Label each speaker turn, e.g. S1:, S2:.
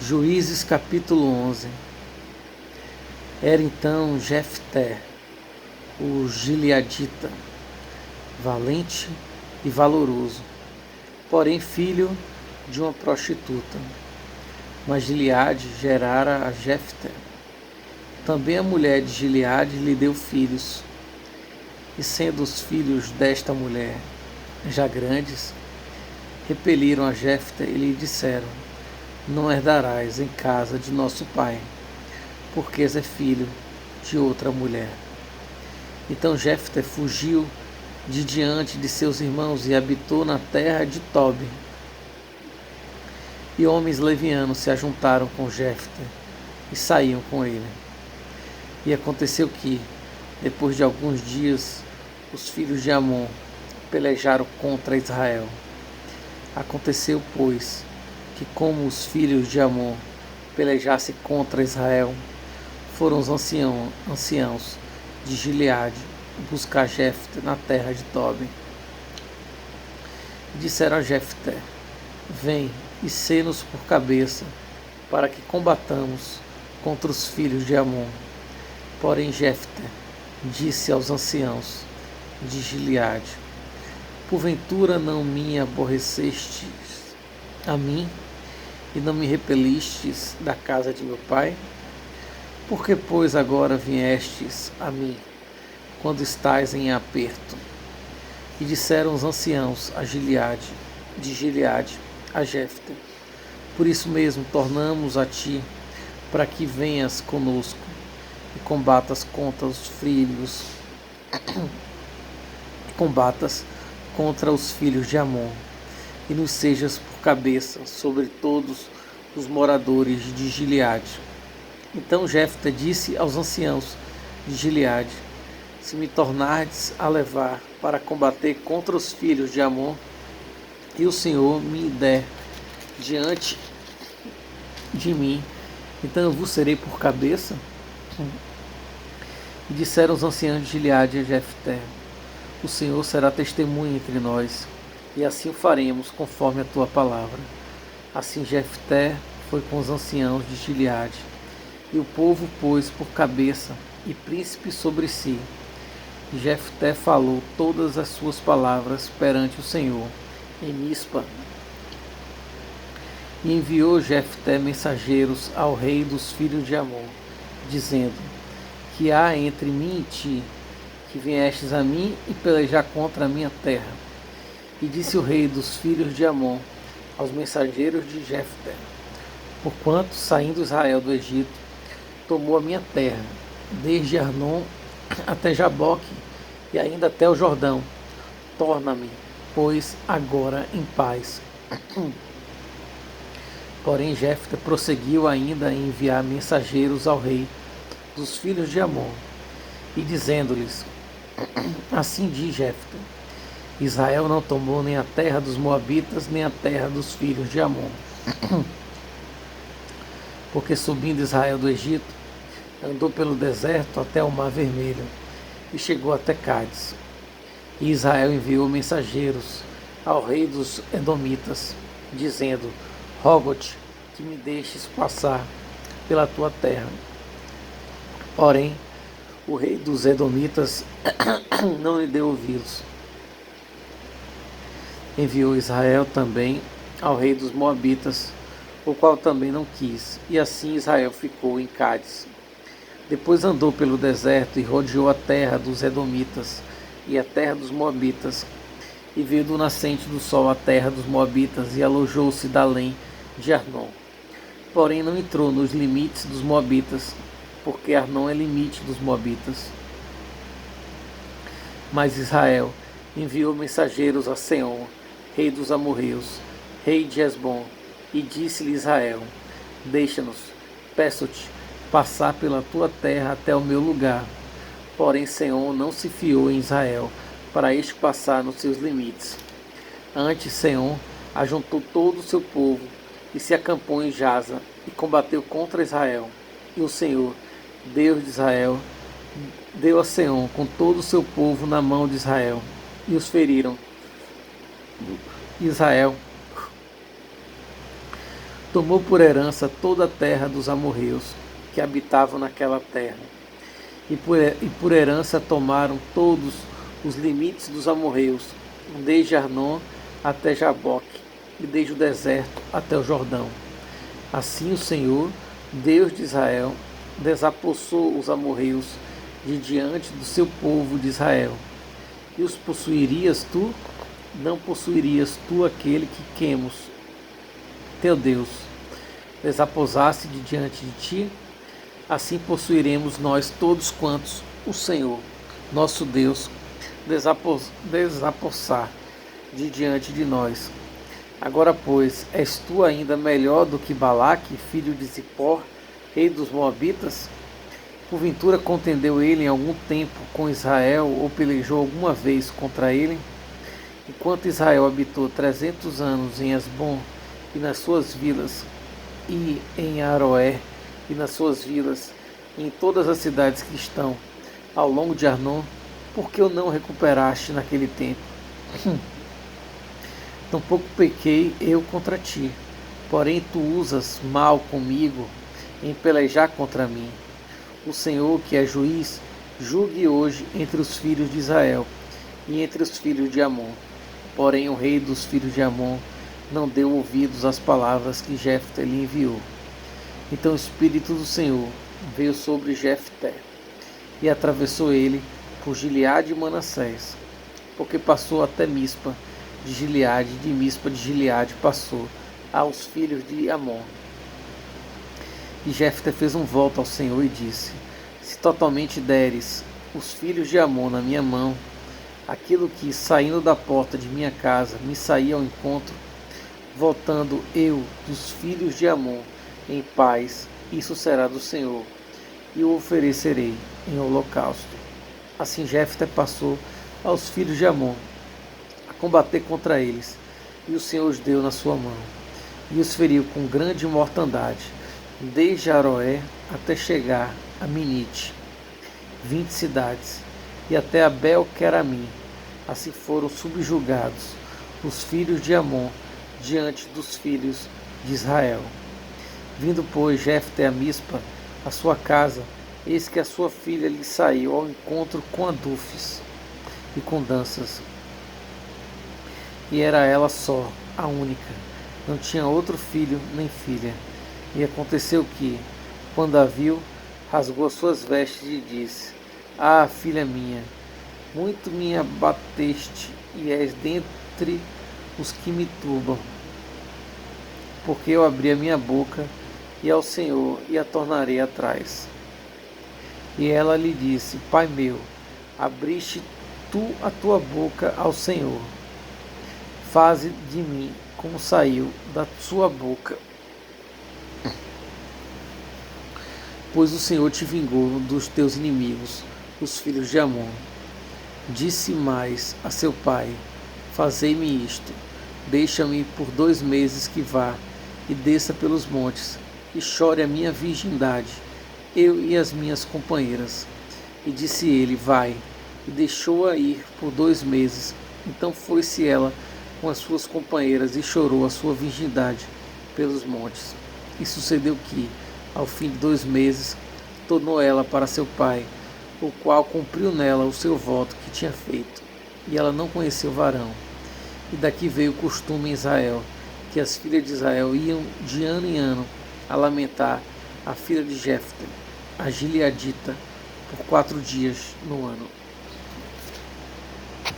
S1: Juízes capítulo 11. Era então Jefté, o gileadita, valente e valoroso, porém filho de uma prostituta. Mas Gileade gerara a Jefté. Também a mulher de Gileade lhe deu filhos. E sendo os filhos desta mulher já grandes, repeliram a Jefté e lhe disseram: não herdarás em casa de nosso pai, porque és filho de outra mulher. Então Jefté fugiu de diante de seus irmãos e habitou na terra de Tobi. E homens levianos se ajuntaram com Jefté e saíam com ele. E aconteceu que, depois de alguns dias, os filhos de Amon pelejaram contra Israel. Aconteceu, pois, que como os filhos de Amon pelejassem contra Israel, foram os anciãos de Gileade buscar Jefté na terra de Tobi. E disseram a Jefté: vem e sê-nos por cabeça, para que combatamos contra os filhos de Amon. Porém Jefté disse aos anciãos de Gileade: porventura não me aborrecestes a mim, e não me repelistes da casa de meu pai? Por que, pois, agora viestes a mim, quando estais em aperto? E disseram os anciãos de Gileade a Jefté: por isso mesmo tornamos a ti, para que venhas conosco e combatas contra os filhos, de Amon, e nos sejas por cabeça sobre todos os moradores de Gileade. Então Jefté disse aos anciãos de Gileade: se me tornardes a levar para combater contra os filhos de Amon, e o Senhor me der diante de mim, então eu vos serei por cabeça? E disseram os anciãos de Gileade a Jefté: o Senhor será testemunha entre nós, e assim o faremos conforme a tua palavra. Assim Jefté foi com os anciãos de Gileade, e o povo pôs por cabeça e príncipe sobre si. E Jefté falou todas as suas palavras perante o Senhor em Mispa. E enviou Jefté mensageiros ao rei dos filhos de Amon, dizendo: que há entre mim e ti, que viestes a mim e pelejar contra a minha terra? E disse o rei dos filhos de Amon aos mensageiros de Jefté: porquanto, saindo Israel do Egito, tomou a minha terra, desde Arnon até Jaboque, e ainda até o Jordão, torna-me, pois, agora em paz. Porém Jefté prosseguiu ainda em enviar mensageiros ao rei dos filhos de Amon, e dizendo-lhes: assim diz Jefté: Israel não tomou nem a terra dos Moabitas, nem a terra dos filhos de Amon. Porque subindo Israel do Egito, andou pelo deserto até o Mar Vermelho, e chegou até Cádiz. E Israel enviou mensageiros ao rei dos Edomitas, dizendo: rogo-te que me deixes passar pela tua terra. Porém, o rei dos Edomitas não lhe deu ouvidos. Enviou Israel também ao rei dos Moabitas, o qual também não quis, e assim Israel ficou em Cádiz. Depois andou pelo deserto e rodeou a terra dos Edomitas e a terra dos Moabitas, e veio do nascente do sol a terra dos Moabitas, e alojou-se da além de Arnon. Porém não entrou nos limites dos Moabitas, porque Arnon é limite dos Moabitas. Mas Israel enviou mensageiros a Seom, rei dos amorreus, rei de Hesbom, e disse-lhe Israel: deixa-nos, peço-te, passar pela tua terra até o meu lugar. Porém Seom não se fiou em Israel, para este passar nos seus limites. Antes Seom ajuntou todo o seu povo, e se acampou em Jaza, e combateu contra Israel. E o Senhor, Deus de Israel, deu a Seom com todo o seu povo na mão de Israel, e os feriram. Israel Tomou por herança toda a terra dos amorreus que habitavam naquela terra. E por herança tomaram todos os limites dos amorreus, desde Arnon até Jaboque, e desde o deserto até o Jordão. Assim o Senhor, Deus de Israel, desapossou os amorreus de diante do seu povo de Israel. E os possuirias tu? Não possuirias tu aquele que Quemos, teu Deus, desaposasse de diante de ti? Assim possuiremos nós todos quantos o Senhor, nosso Deus, desapossar de diante de nós. Agora, pois, és tu ainda melhor do que Balaque, filho de Zippor, rei dos Moabitas? Porventura contendeu ele em algum tempo com Israel, ou pelejou alguma vez contra ele? Enquanto Israel habitou 300 anos em Esbom e nas suas vilas, e em Aroé e nas suas vilas, e em todas as cidades que estão ao longo de Arnon, por que o não recuperaste naquele tempo? Tampouco pequei eu contra ti, porém tu usas mal comigo em pelejar contra mim. O Senhor, que é juiz, julgue hoje entre os filhos de Israel e entre os filhos de Amon. Porém o rei dos filhos de Amon não deu ouvidos às palavras que Jefté lhe enviou. Então o Espírito do Senhor veio sobre Jefté e atravessou ele por Gileade e Manassés, porque passou até Mispa de Gileade, de Mispa de Gileade passou aos filhos de Amon. E Jefté fez um voto ao Senhor e disse: se totalmente deres os filhos de Amon na minha mão, aquilo que, saindo da porta de minha casa, me saía ao encontro, voltando eu dos filhos de Amon em paz, isso será do Senhor, e o oferecerei em holocausto. Assim Jefté passou aos filhos de Amon a combater contra eles, e o Senhor os deu na sua mão, e os feriu com grande mortandade, desde Aroé até chegar a Minite, 20 cidades, e até a Bel-Queramim. Assim foram subjugados os filhos de Amon diante dos filhos de Israel. Vindo, pois, Jefté a Mispa, a sua casa, eis que a sua filha lhe saiu ao encontro com adufes e com danças. E era ela só, a única, não tinha outro filho nem filha. E aconteceu que, quando a viu, rasgou as suas vestes e disse: ah, filha minha, muito me abateste, e és dentre os que me turbam. Porque eu abri a minha boca e ao Senhor, e a tornarei atrás. E ela lhe disse: pai meu, abriste tu a tua boca ao Senhor. Faze de mim como saiu da sua boca. Pois o Senhor te vingou dos teus inimigos, os filhos de Amon. Disse mais a seu pai: fazei-me isto, deixa-me por 2 meses que vá e desça pelos montes, e chore a minha virgindade, eu e as minhas companheiras. E disse ele: vai, e deixou-a ir por 2 meses. Então foi-se ela com as suas companheiras e chorou a sua virgindade pelos montes. E sucedeu que, ao fim de 2 meses, tornou ela para seu pai, o qual cumpriu nela o seu voto que tinha feito, e ela não conheceu varão. E daqui veio o costume em Israel, que as filhas de Israel iam de ano em ano a lamentar a filha de Jefté, a Gileadita, por 4 dias no ano.